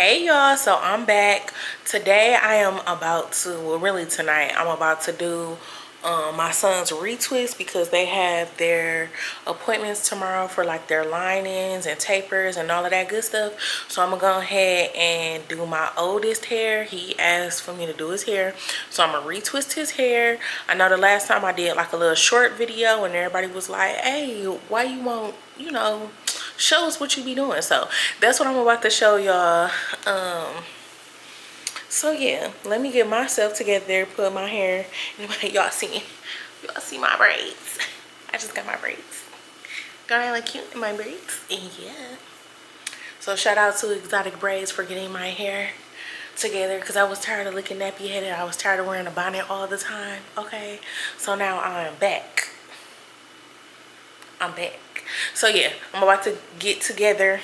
Hey y'all, so I'm back. Today I am about to, well really tonight, I'm about to do my son's retwist because they have their appointments tomorrow for like their line-ins and tapers and all of that good stuff. So I'm gonna go ahead and do my oldest hair. He asked for me to do his hair, so I'm gonna retwist his hair. I know the last time I did like a little short video and everybody was like, hey, why you won't, show us what you be doing. So that's what I'm about to show y'all. So yeah, let me get myself together, put my hair. Y'all see my braids. I just got my braids. Don't I look cute in my braids? Yeah. So shout out to Exotic Braids for getting my hair together because I was tired of looking nappy headed. I was tired of wearing a bonnet all the time. Okay, so now I'm back. So yeah, I'm about to get it together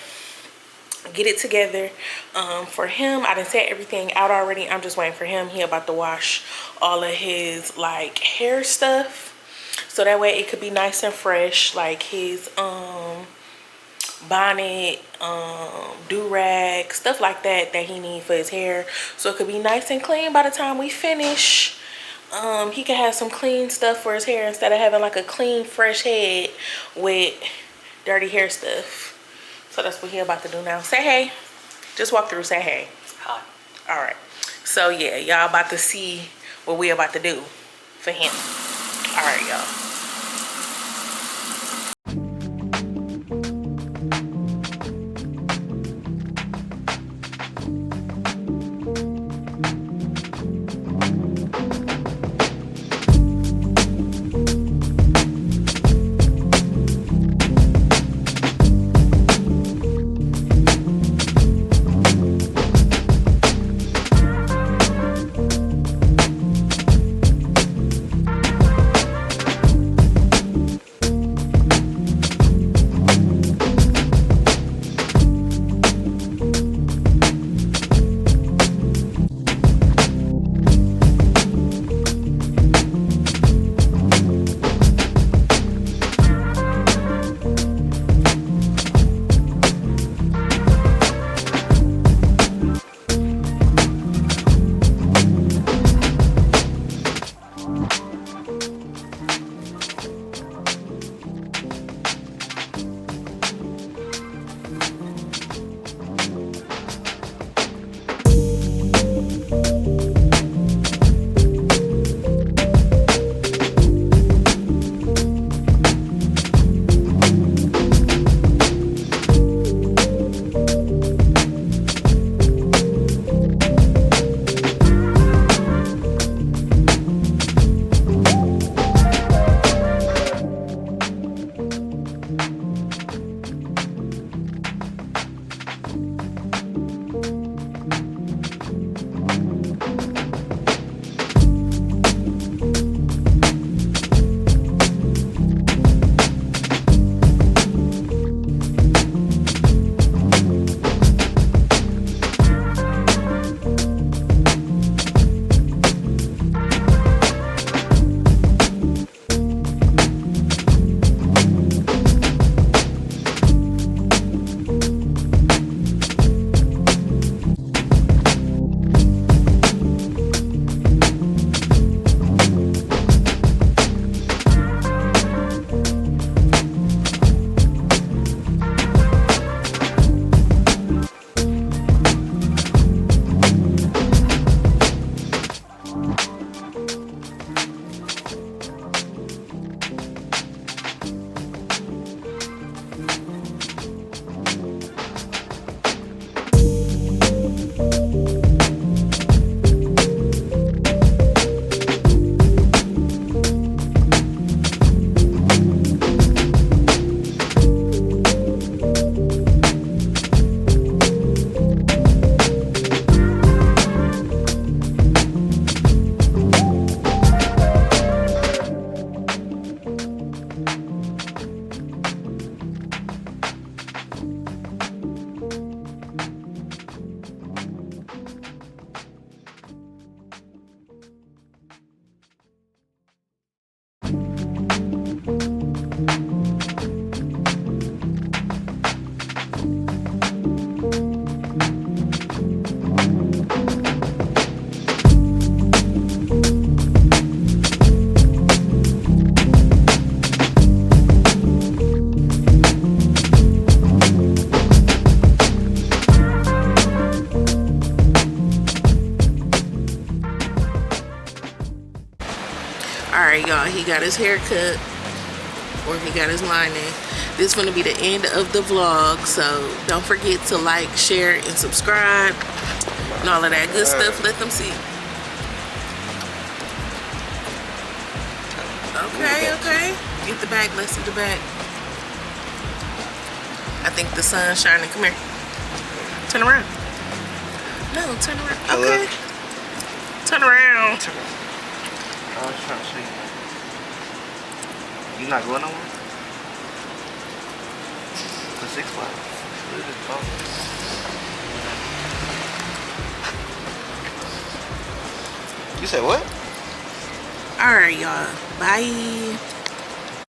for him. I done set everything out already. I'm just waiting for him. He about to wash all of his like hair stuff so that way it could be nice and fresh, like his bonnet, do-rag, stuff like that he need for his hair, so it could be nice and clean by the time we finish. He can have some clean stuff for his hair instead of having like a clean fresh head with dirty hair stuff. So that's what he about to do now. Say hey. Just walk through, say hey. Hi. All right. So yeah, y'all about to see what we about to do for him. All right, y'all. Alright, y'all, he got his hair cut, or he got his lining. This is going to be the end of the vlog, so don't forget to like, share, and subscribe, and all of that good stuff. Let them see. Okay, okay. Get the back. Let's see the back. I think the sun's shining. Come here. Turn around. No, turn around. Okay. Turn around. I was trying to show you. You not going nowhere? The 6 Flags. You said what? Alright, y'all. Bye.